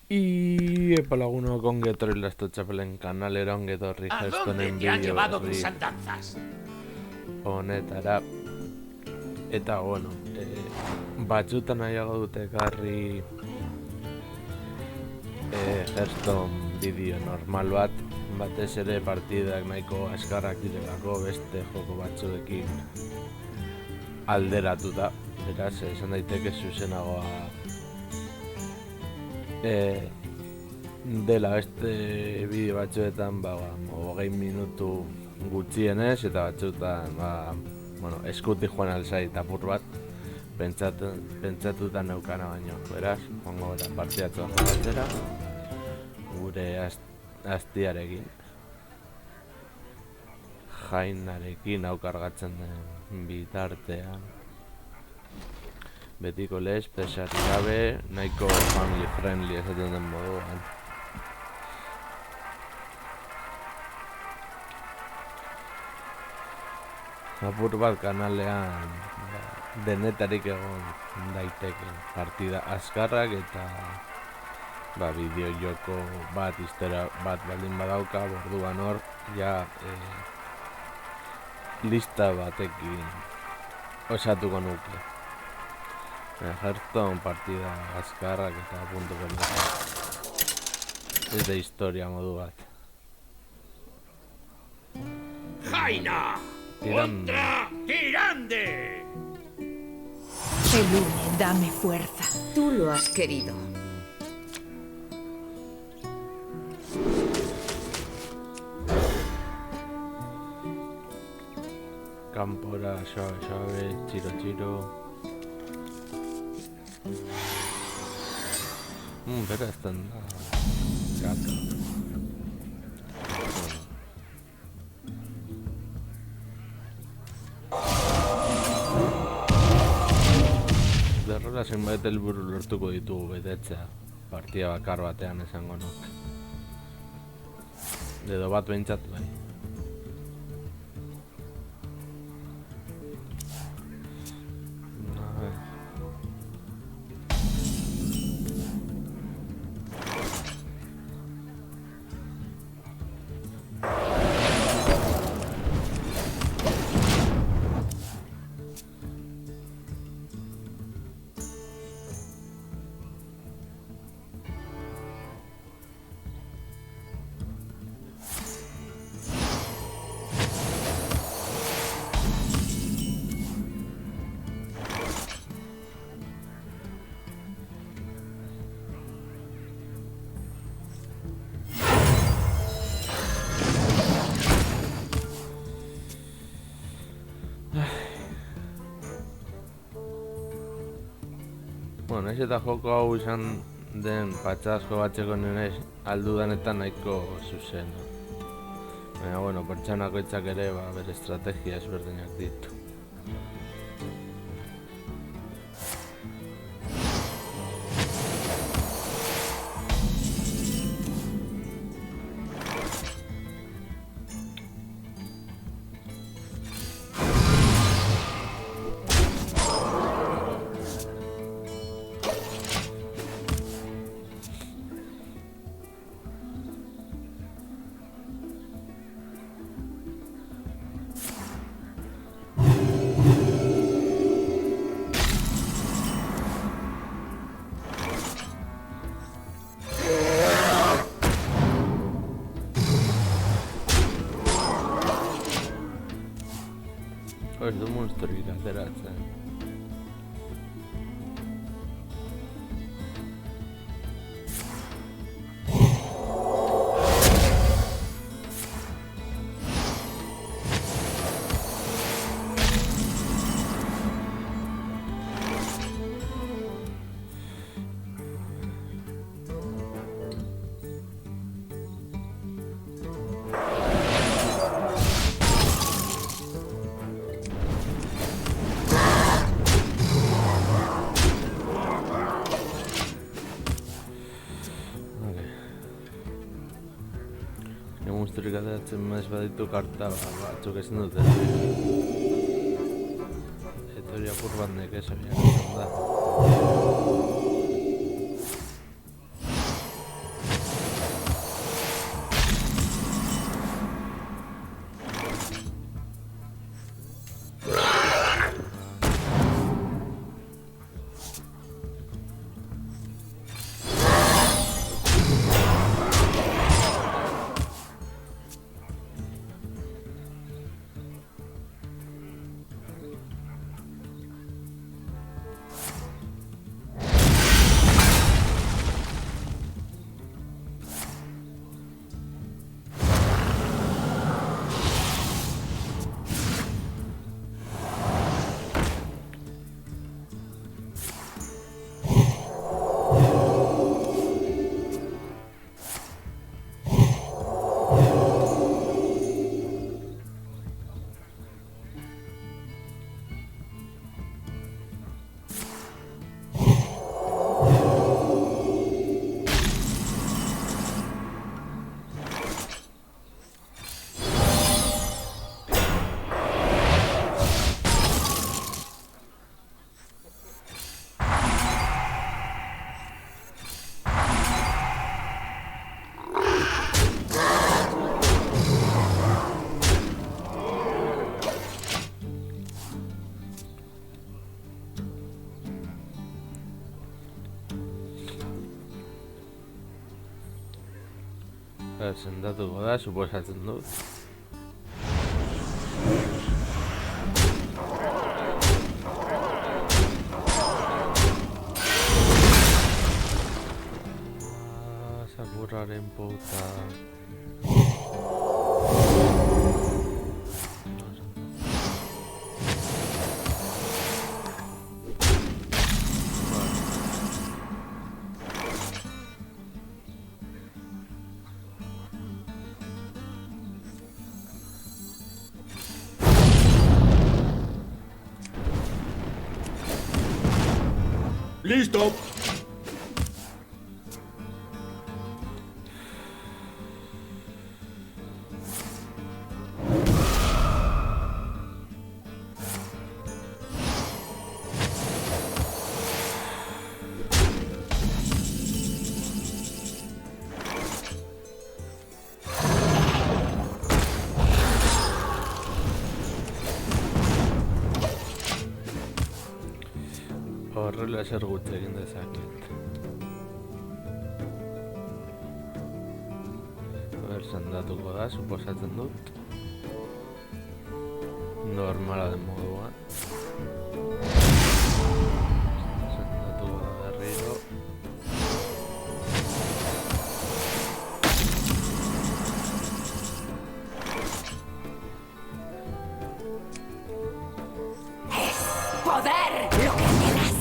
Y epalaguno ongi etorri Lasto Txapelen kanalera ongi etorri ¿A dónde Hearthstoneen te han bideo llevado tus berri andanzas? honetara. Eta bueno, batzutan nahiago dute ekarri Hearthstone bideo normal bat, batez ere partidak nahiko askarrak direlako beste joko batzuekin alderatuta, beraz esan daiteke zuzenagoa dela beste bideo batzuetan 20 minutu gutxienez eta batzuetan eskuti joan alzait apur bat pentsatuta neukana baino, beraz, joango gara partidatua jokatzera gure aztiarekin jainarekin hau kargatzen den bitartean betiko lez, pesari gabe, nahiko family friendly esaten den moduan. Apur bat kanalean denetarik egon daiteke partida azkarrak eta bideo joko bat iztera bat baldin badauka, orduan hor ja lista batekin osatuko nuke. Hearthstone partida azkarrak eta puntu belduak. Ez da historia modu bat. ¡Jaina! ¡Contra Tirande! Elune, dame fuerza. Tú lo has querido. Kanpora, suave, txiro. Bera ezten da gata. Derrola zenbait helburu lortuko ditugu betetzea, partida bakar batean esango nuke. Edo bat behintzat bai. Naiz eta joko hau izan den patxasko batzeko nire aldudanetan nahiko zuzen. Baina, pertsanakoitzak ere bere estrategia ezberdinak ditu. Ez du monstruik ateratzen. monstruik ateratzen maiz baditu karta batzuk ezin dute. Eta hori apur bat nekez horiak izan da. Sendatuko da, suposatzen dut. Sakuraren puta. ¡Listo! Horrela eser gutxi egin dezaket. Sendatuko da, suposatzen dut. Normala den moduan. Sendatuko da berriro. ¡Poder! ¡Lo que quieras!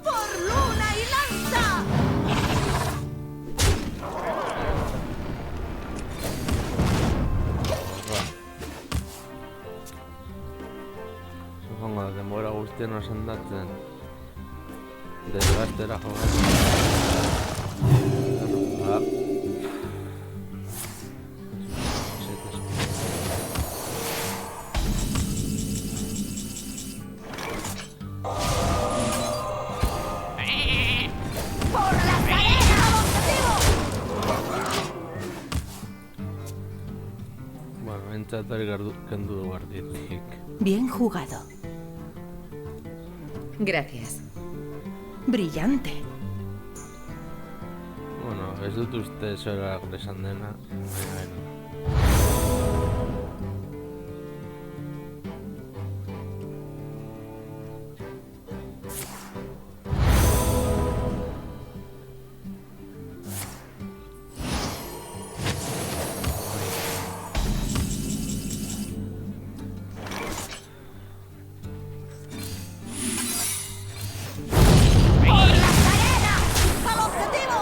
¡Por luna y lanza! Supongo que denbora guztian sendatzen desgastera jogatzen. ¡Por las arenas! ¡Objetivo! Bueno, entzat hori kendu du guarditik. Bien jugado. Gracias. Brillante. Bueno, ez dut uste zora esan dena. Baina. ¡Por las arenas! ¡Al objetivo!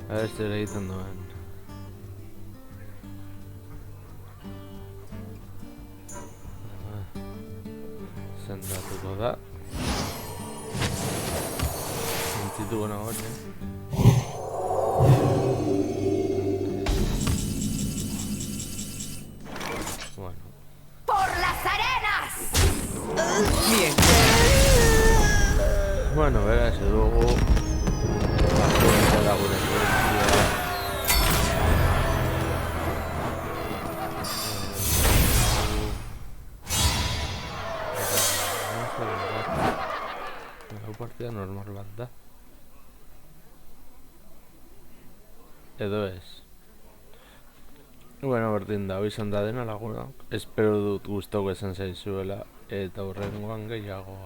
A ver zer egiten duen. Sendatuko da. Entzituko nagoen, Bueno. ¡Por las arenas! Bien. Bueno, beraz, dugu da gure guztia. Hau partida normal bat da. Edo ez. Bueno, berdin da, izan da dena laguna. Espero dut gustoko esan zaizuela eta hurrengoan gehiago.